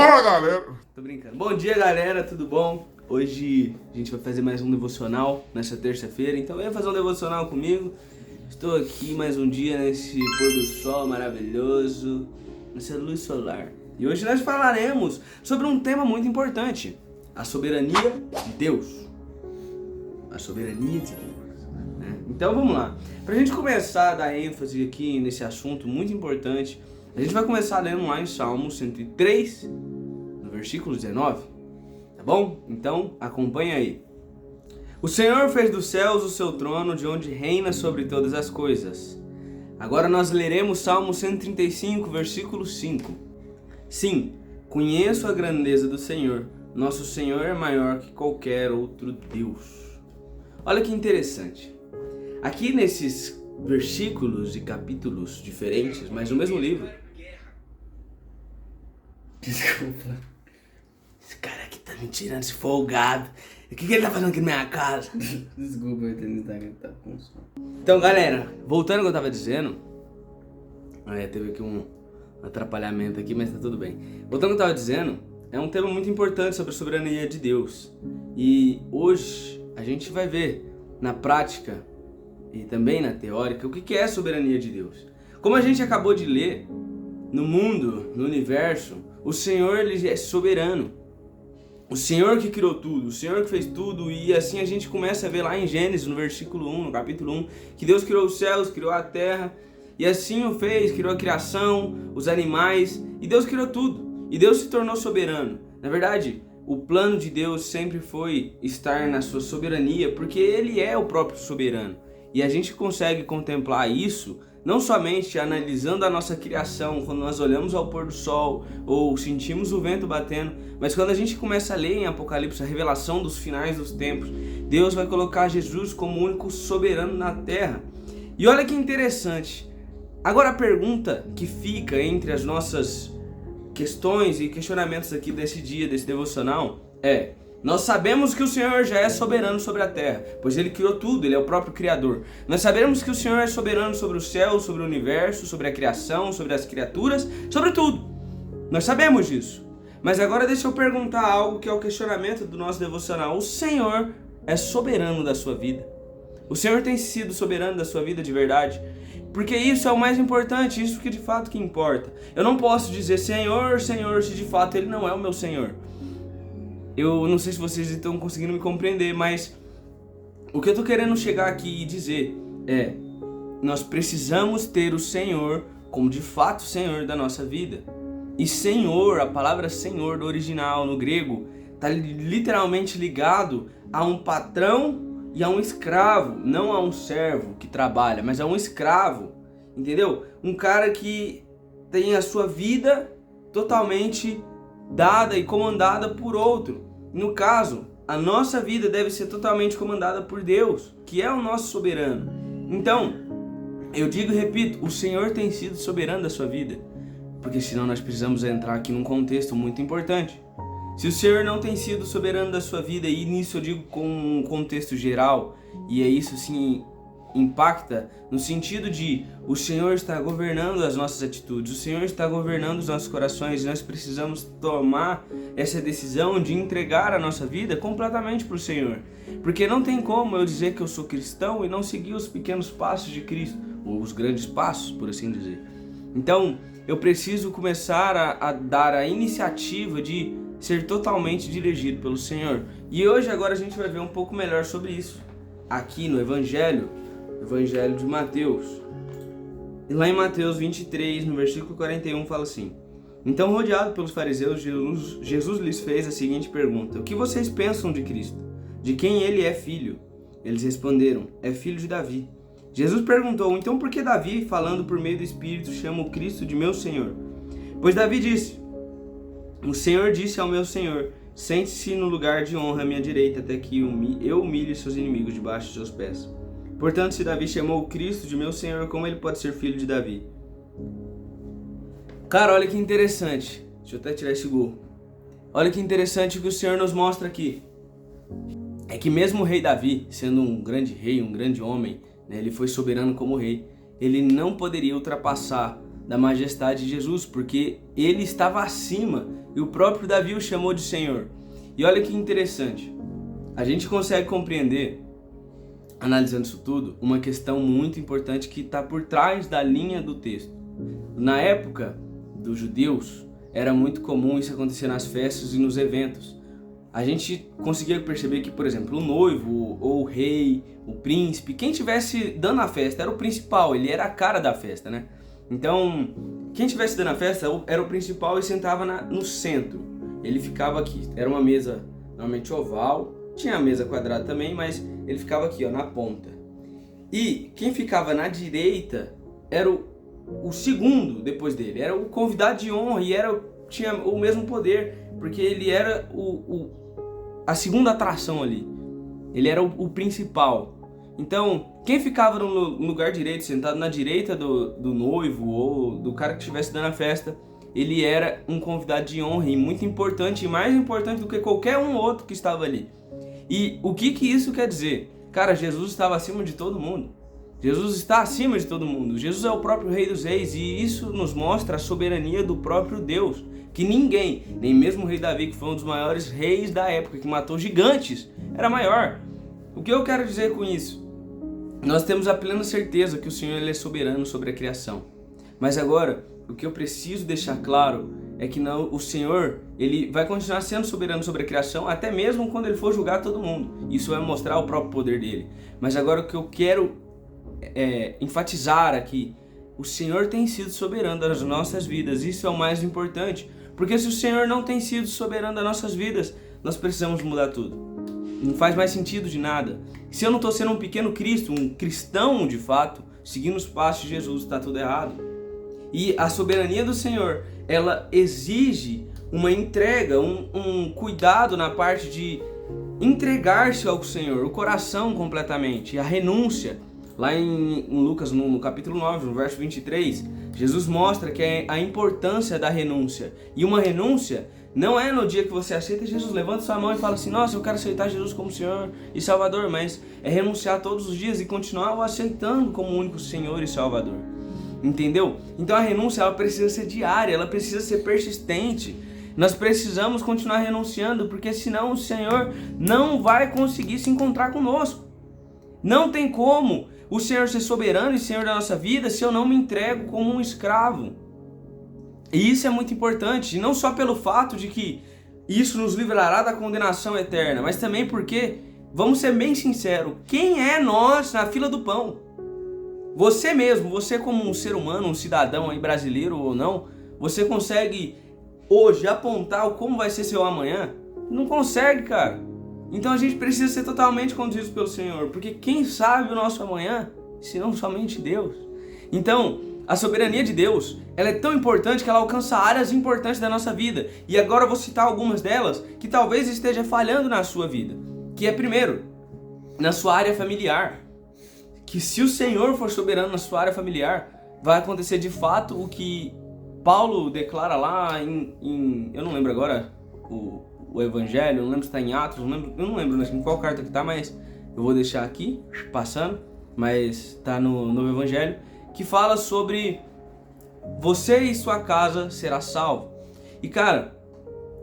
Fala, galera! Tô brincando. Bom dia, galera, tudo bom? Hoje a gente vai fazer mais um devocional nessa terça-feira, então venha fazer um devocional comigo. Estou aqui mais um dia nesse pôr do sol maravilhoso, nessa luz solar. E hoje nós falaremos sobre um tema muito importante: a soberania de Deus. A soberania de Deus, né? Então vamos lá. Pra gente começar a dar ênfase aqui nesse assunto muito importante, a gente vai começar lendo lá em Salmo 103, no versículo 19, tá bom? Então acompanha aí. O Senhor fez dos céus o seu trono, de onde reina sobre todas as coisas. Agora nós leremos Salmo 135, versículo 5. Sim, conheço a grandeza do Senhor. Nosso Senhor é maior que qualquer outro Deus. Olha que interessante. Aqui nesses versículos e capítulos diferentes, mas no mesmo livro. Desculpa. Esse cara aqui tá me tirando esse folgado. O que ele tá fazendo aqui na minha casa? Desculpa, eu tenho que tá com som. Então, galera, voltando ao que eu tava dizendo. Teve aqui um atrapalhamento aqui, mas tá tudo bem. Voltando ao que eu tava dizendo, é um tema muito importante sobre a soberania de Deus. E hoje a gente vai ver na prática e também na teórica o que é a soberania de Deus. Como a gente acabou de ler, no mundo, no universo, o Senhor ele é soberano. O Senhor que criou tudo, o Senhor que fez tudo, e assim a gente começa a ver lá em Gênesis, no versículo 1, no capítulo 1, que Deus criou os céus, criou a terra, e assim o fez, criou a criação, os animais, e Deus criou tudo, e Deus se tornou soberano. Na verdade, o plano de Deus sempre foi estar na sua soberania, porque Ele é o próprio soberano, e a gente consegue contemplar isso não somente analisando a nossa criação, quando nós olhamos ao pôr do sol ou sentimos o vento batendo, mas quando a gente começa a ler em Apocalipse a revelação dos finais dos tempos, Deus vai colocar Jesus como o único soberano na terra. E olha que interessante. Agora a pergunta que fica entre as nossas questões e questionamentos aqui desse dia, desse devocional, é: nós sabemos que o Senhor já é soberano sobre a terra, pois Ele criou tudo, Ele é o próprio Criador. Nós sabemos que o Senhor é soberano sobre o céu, sobre o universo, sobre a criação, sobre as criaturas, sobre tudo. Nós sabemos disso. Mas agora deixa eu perguntar algo que é o questionamento do nosso devocional. O Senhor é soberano da sua vida? O Senhor tem sido soberano da sua vida de verdade? Porque isso é o mais importante, isso que de fato que importa. Eu não posso dizer Senhor, Senhor, se de fato Ele não é o meu Senhor. Eu não sei se vocês estão conseguindo me compreender, mas o que eu estou querendo chegar aqui e dizer é: nós precisamos ter o Senhor como de fato Senhor da nossa vida. E Senhor, a palavra Senhor do original no grego, está literalmente ligado a um patrão e a um escravo, não a um servo que trabalha, mas a um escravo, entendeu? Um cara que tem a sua vida totalmente dada e comandada por outro. No caso, a nossa vida deve ser totalmente comandada por Deus, que é o nosso soberano. Então, eu digo e repito, o Senhor tem sido soberano da sua vida, porque senão nós precisamos entrar aqui num contexto muito importante. Se o Senhor não tem sido soberano da sua vida, e nisso eu digo com um contexto geral, e é isso sim impacta no sentido de o Senhor está governando as nossas atitudes, o Senhor está governando os nossos corações, e nós precisamos tomar essa decisão de entregar a nossa vida completamente para o Senhor, porque não tem como eu dizer que eu sou cristão e não seguir os pequenos passos de Cristo, ou os grandes passos, por assim dizer. Então eu preciso começar a dar a iniciativa de ser totalmente dirigido pelo Senhor, e hoje agora a gente vai ver um pouco melhor sobre isso aqui no Evangelho de Mateus. E lá em Mateus 23, no versículo 41, fala assim: então, rodeado pelos fariseus, Jesus lhes fez a seguinte pergunta: o que vocês pensam de Cristo? De quem ele é filho? Eles responderam: é filho de Davi. Jesus perguntou: então por que Davi, falando por meio do Espírito, chama o Cristo de meu Senhor? Pois Davi disse: o Senhor disse ao meu Senhor: sente-se no lugar de honra à minha direita, até que eu humilhe seus inimigos debaixo de seus pés. Portanto, se Davi chamou o Cristo de meu Senhor, como ele pode ser filho de Davi? Cara, olha que interessante. Deixa eu até tirar esse gol. Olha que interessante que o Senhor nos mostra aqui. É que mesmo o rei Davi, sendo um grande rei, um grande homem, né, ele foi soberano como rei, ele não poderia ultrapassar da majestade de Jesus, porque ele estava acima e o próprio Davi o chamou de Senhor. E olha que interessante, a gente consegue compreender, analisando isso tudo, uma questão muito importante que está por trás da linha do texto. Na época dos judeus, era muito comum isso acontecer nas festas e nos eventos. A gente conseguia perceber que, por exemplo, o noivo, ou o rei, o príncipe, quem estivesse dando a festa era o principal, ele era a cara da festa, né? Então, quem estivesse dando a festa era o principal e sentava no centro. Ele ficava aqui, era uma mesa normalmente oval, tinha a mesa quadrada também, mas ele ficava aqui, ó, na ponta. E quem ficava na direita era o segundo depois dele, era o convidado de honra e tinha o mesmo poder, porque ele era a segunda atração ali, ele era o principal. Então, quem ficava no lugar direito, sentado na direita do noivo ou do cara que estivesse dando a festa, ele era um convidado de honra e muito importante, e mais importante do que qualquer um outro que estava ali. E o que isso quer dizer? Cara, Jesus estava acima de todo mundo. Jesus está acima de todo mundo. Jesus é o próprio Rei dos Reis, e isso nos mostra a soberania do próprio Deus, que ninguém, nem mesmo o rei Davi, que foi um dos maiores reis da época, que matou gigantes, era maior. O que eu quero dizer com isso? Nós temos a plena certeza que o Senhor ele é soberano sobre a criação. Mas agora, o que eu preciso deixar claro é que o Senhor ele vai continuar sendo soberano sobre a criação, até mesmo quando ele for julgar todo mundo. Isso vai mostrar o próprio poder dele. Mas agora o que eu quero enfatizar aqui, o Senhor tem sido soberano das nossas vidas. Isso é o mais importante. Porque se o Senhor não tem sido soberano das nossas vidas, nós precisamos mudar tudo. Não faz mais sentido de nada. Se eu não estou sendo um pequeno Cristo, um cristão de fato, seguindo os passos de Jesus, está tudo errado. E a soberania do Senhor, ela exige uma entrega, um cuidado na parte de entregar-se ao Senhor, o coração completamente, a renúncia. Lá em Lucas, no capítulo 9, no verso 23, Jesus mostra que é a importância da renúncia. E uma renúncia não é no dia que você aceita Jesus, levanta sua mão e fala assim: nossa, eu quero aceitar Jesus como Senhor e Salvador, mas é renunciar todos os dias e continuar o aceitando como único Senhor e Salvador. Entendeu? Então a renúncia ela precisa ser diária, ela precisa ser persistente. Nós precisamos continuar renunciando, porque senão o Senhor não vai conseguir se encontrar conosco. Não tem como o Senhor ser soberano e Senhor da nossa vida se eu não me entrego como um escravo. E isso é muito importante, e não só pelo fato de que isso nos livrará da condenação eterna, mas também porque, vamos ser bem sinceros, quem é nós na fila do pão? Você mesmo, você como um ser humano, um cidadão aí brasileiro ou não, você consegue hoje apontar como vai ser seu amanhã? Não consegue, cara. Então a gente precisa ser totalmente conduzido pelo Senhor, porque quem sabe o nosso amanhã, se não somente Deus. Então, a soberania de Deus, ela é tão importante que ela alcança áreas importantes da nossa vida. E agora eu vou citar algumas delas que talvez esteja falhando na sua vida. Que é, primeiro, na sua área familiar. Que se o Senhor for soberano na sua área familiar, vai acontecer de fato o que Paulo declara lá eu não lembro agora o Evangelho, eu não lembro se está em Atos, eu não lembro em qual carta que está, mas eu vou deixar aqui, passando, mas está no Novo Evangelho, que fala sobre você e sua casa será salvo. E cara,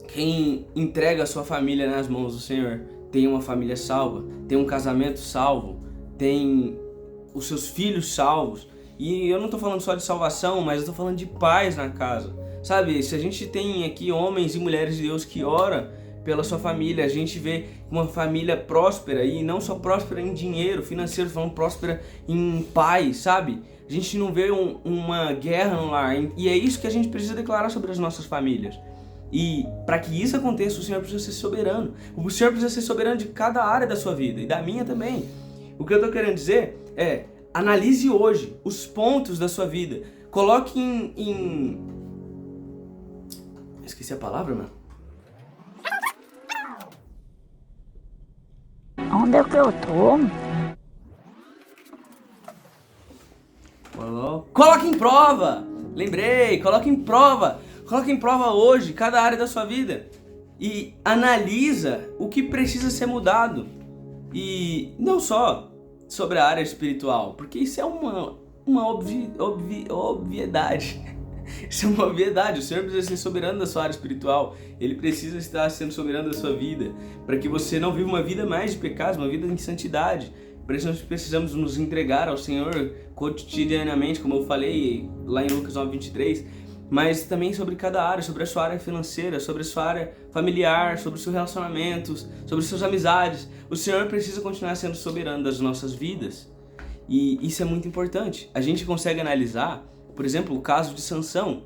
quem entrega a sua família nas mãos do Senhor, tem uma família salva, tem um casamento salvo, tem os seus filhos salvos. E eu não estou falando só de salvação, mas eu estou falando de paz na casa. Sabe, se a gente tem aqui homens e mulheres de Deus que oram pela sua família, a gente vê uma família próspera, e não só próspera em dinheiro, financeiro, falando próspera em paz, sabe? A gente não vê uma guerra no lar, e é isso que a gente precisa declarar sobre as nossas famílias. E para que isso aconteça, o Senhor precisa ser soberano. O Senhor precisa ser soberano de cada área da sua vida, e da minha também. O que eu estou querendo dizer é, analise hoje os pontos da sua vida. Coloque Esqueci a palavra, mano. Onde é que eu tô? Coloque em prova! Lembrei, coloque em prova. Coloque em prova hoje cada área da sua vida. E analisa o que precisa ser mudado. E não só sobre a área espiritual, porque isso é uma obviedade. Isso é uma obviedade. O Senhor precisa ser soberano da sua área espiritual. Ele precisa estar sendo soberano da sua vida, para que você não viva uma vida mais de pecados, uma vida em santidade. Por isso nós precisamos nos entregar ao Senhor cotidianamente, como eu falei lá em Lucas 9:23, mas também sobre cada área, sobre a sua área financeira, sobre a sua área familiar, sobre os seus relacionamentos, sobre as suas amizades. O Senhor precisa continuar sendo soberano das nossas vidas. E isso é muito importante. A gente consegue analisar, por exemplo, o caso de Sansão,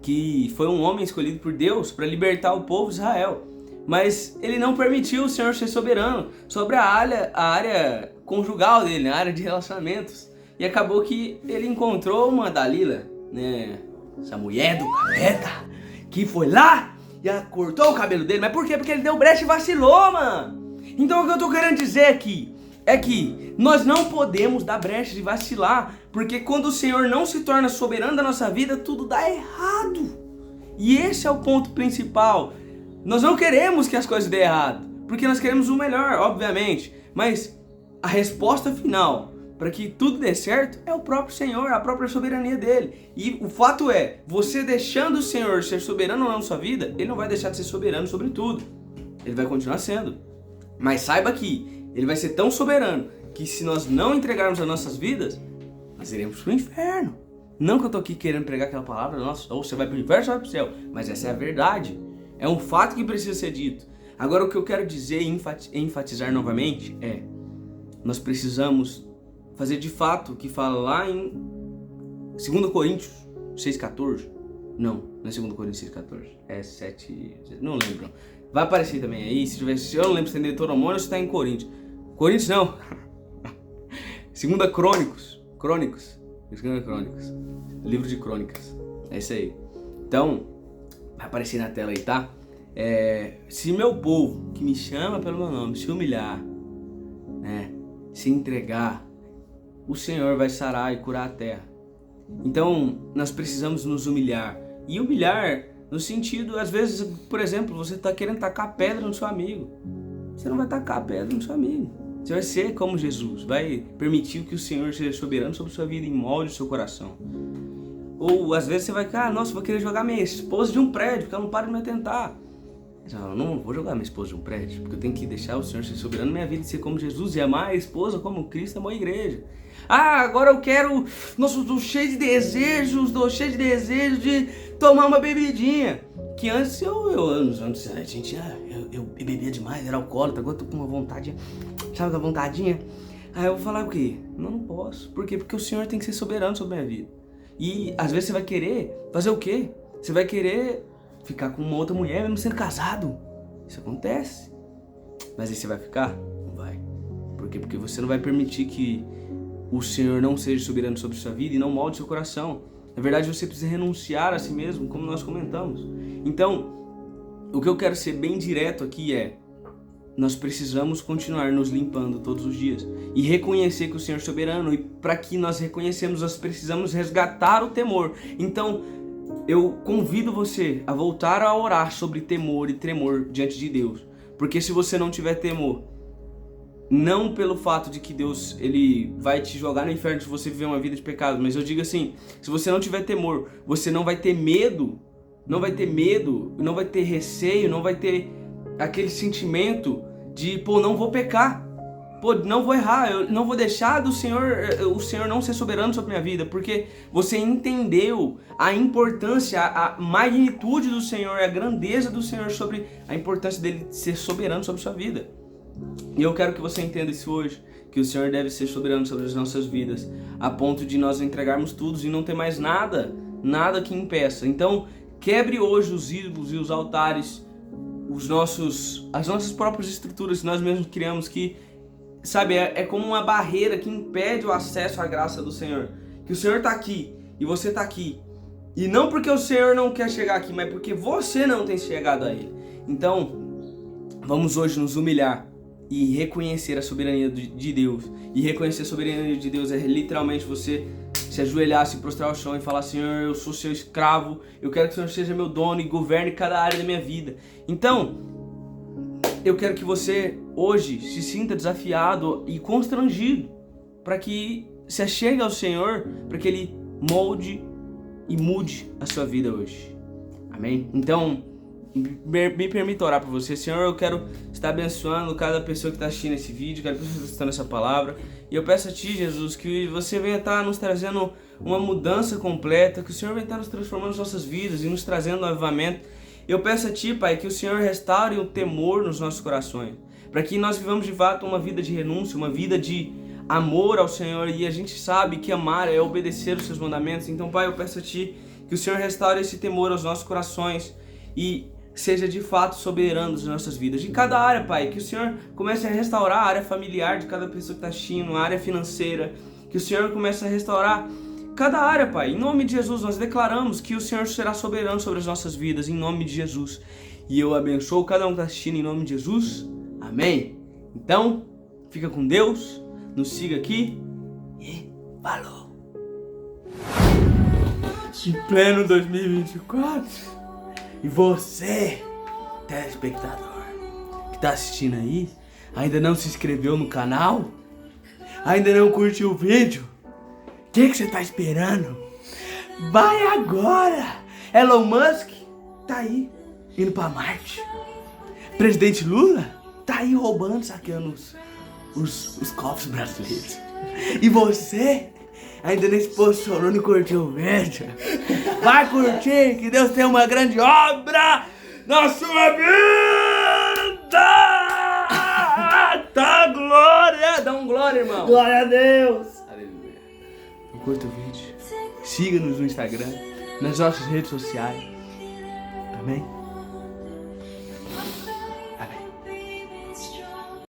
que foi um homem escolhido por Deus para libertar o povo de Israel. Mas ele não permitiu o Senhor ser soberano sobre a área conjugal dele, a área de relacionamentos. E acabou que ele encontrou uma Dalila, né? Essa mulher do capeta, que foi lá e cortou o cabelo dele. Mas por quê? Porque ele deu brecha e vacilou, mano. Então o que eu tô querendo dizer aqui é que nós não podemos dar brecha de vacilar, porque quando o Senhor não se torna soberano da nossa vida, tudo dá errado. E esse é o ponto principal. Nós não queremos que as coisas dêem errado, porque nós queremos o melhor, obviamente. Mas a resposta final para que tudo dê certo é o próprio Senhor, a própria soberania dele. E o fato é, você deixando o Senhor ser soberano ou não na sua vida, ele não vai deixar de ser soberano sobre tudo. Ele vai continuar sendo. Mas saiba que ele vai ser tão soberano que se nós não entregarmos as nossas vidas, nós iremos para o inferno. Não que eu tô aqui querendo pregar aquela palavra, nossa, ou você vai para o inferno ou você vai para o céu. Mas essa é a verdade. É um fato que precisa ser dito. Agora o que eu quero dizer e enfatizar novamente é: nós precisamos fazer de fato o que fala lá em 2 Coríntios 6,14. Não é 2 Coríntios 6,14. É 7... Não lembro. Vai aparecer também aí. Se eu não lembro se tem Deuteronômio ou se está em Coríntios. Coríntios não. 2 Crônicos. Crônicos. Livro de Crônicas. É isso aí. Então, vai aparecer na tela aí, tá? Se meu povo, que me chama pelo meu nome, se humilhar, né, se entregar, o Senhor vai sarar e curar a terra. Então, nós precisamos nos humilhar. E humilhar no sentido, às vezes, por exemplo, você está querendo tacar pedra no seu amigo. Você não vai tacar pedra no seu amigo. Você vai ser como Jesus. Vai permitir que o Senhor seja soberano sobre a sua vida e molde o seu coração. Ou, às vezes, você vai ficar, nossa, vou querer jogar minha esposa de um prédio, porque ela não para de me atentar. Eu não vou jogar minha esposa de um prédio, porque eu tenho que deixar o Senhor ser soberano na minha vida e ser como Jesus e amar a esposa como Cristo amou a igreja. Agora eu quero, nossa, tô cheio de desejos de tomar uma bebidinha. Que antes eu bebia demais, era alcoólatra, agora eu tô com uma vontade, sabe, uma vontadinha. Aí eu vou falar o quê? Não posso. Por quê? Porque o Senhor tem que ser soberano sobre a minha vida. E às vezes você vai querer fazer o quê? Você vai querer ficar com uma outra mulher mesmo sendo casado. Isso acontece. Mas aí você vai ficar? Não vai. Por quê? Porque você não vai permitir que o Senhor não seja soberano sobre a sua vida e não molde seu coração. Na verdade, você precisa renunciar a si mesmo, como nós comentamos. Então, o que eu quero ser bem direto aqui é: nós precisamos continuar nos limpando todos os dias e reconhecer que o Senhor é soberano. E para que nós reconhecemos, nós precisamos resgatar o temor. Então, eu convido você a voltar a orar sobre temor e tremor diante de Deus. Porque se você não tiver temor, não pelo fato de que Deus ele vai te jogar no inferno se você viver uma vida de pecado, mas eu digo assim, se você não tiver temor, você não vai ter medo, não vai ter receio, não vai ter aquele sentimento de, não vou pecar, não vou errar, eu não vou deixar o Senhor não ser soberano sobre a minha vida, porque você entendeu a importância, a magnitude do Senhor, a grandeza do Senhor sobre a importância dele ser soberano sobre a sua vida. E eu quero que você entenda isso hoje, que o Senhor deve ser soberano sobre as nossas vidas, a ponto de nós entregarmos tudo e não ter mais nada que impeça. Então, quebre hoje os ídolos e os altares, as nossas próprias estruturas que nós mesmos criamos, que, sabe, é como uma barreira que impede o acesso à graça do Senhor. Que o Senhor está aqui e você está aqui. E não porque o Senhor não quer chegar aqui, mas porque você não tem chegado a Ele. Então, vamos hoje nos humilhar e reconhecer a soberania de Deus. E reconhecer a soberania de Deus é literalmente você se ajoelhar, se prostrar ao chão e falar: Senhor, eu sou seu escravo, eu quero que o Senhor seja meu dono e governe cada área da minha vida. Então, eu quero que você hoje se sinta desafiado e constrangido para que se achegue ao Senhor para que Ele molde e mude a sua vida hoje. Amém? Então, me permita orar por você. Senhor, eu quero estar abençoando cada pessoa que está assistindo esse vídeo, cada pessoa que está assistindo essa palavra. E eu peço a Ti, Jesus, que você venha estar nos trazendo uma mudança completa, que o Senhor venha estar nos transformando as nossas vidas e nos trazendo um avivamento. Eu peço a Ti, Pai, que o Senhor restaure o temor nos nossos corações, para que nós vivamos de fato uma vida de renúncia, uma vida de amor ao Senhor, e a gente sabe que amar é obedecer os Seus mandamentos. Então, Pai, eu peço a Ti que o Senhor restaure esse temor aos nossos corações e seja de fato soberano nas nossas vidas. De cada área, Pai, que o Senhor comece a restaurar a área familiar de cada pessoa que está assistindo, a área financeira, que o Senhor comece a restaurar cada área, Pai. Em nome de Jesus, nós declaramos que o Senhor será soberano sobre as nossas vidas, em nome de Jesus. E eu abençoo cada um que está assistindo em nome de Jesus. Amém. Então, fica com Deus, nos siga aqui e falou! Em pleno 2024, e você, telespectador, que está assistindo aí, ainda não se inscreveu no canal? Ainda não curtiu o vídeo? O que você está esperando? Vai agora! Elon Musk tá aí, indo para Marte. Presidente Lula tá aí roubando, saqueando os cofres brasileiros. E você ainda nem se posicionou e curtiu o vídeo? Vai curtir, que Deus tem uma grande obra na sua vida! Tá, glória! Dá um glória, irmão! Glória a Deus! Aleluia! Então curta o vídeo, siga-nos no Instagram, nas nossas redes sociais, amém?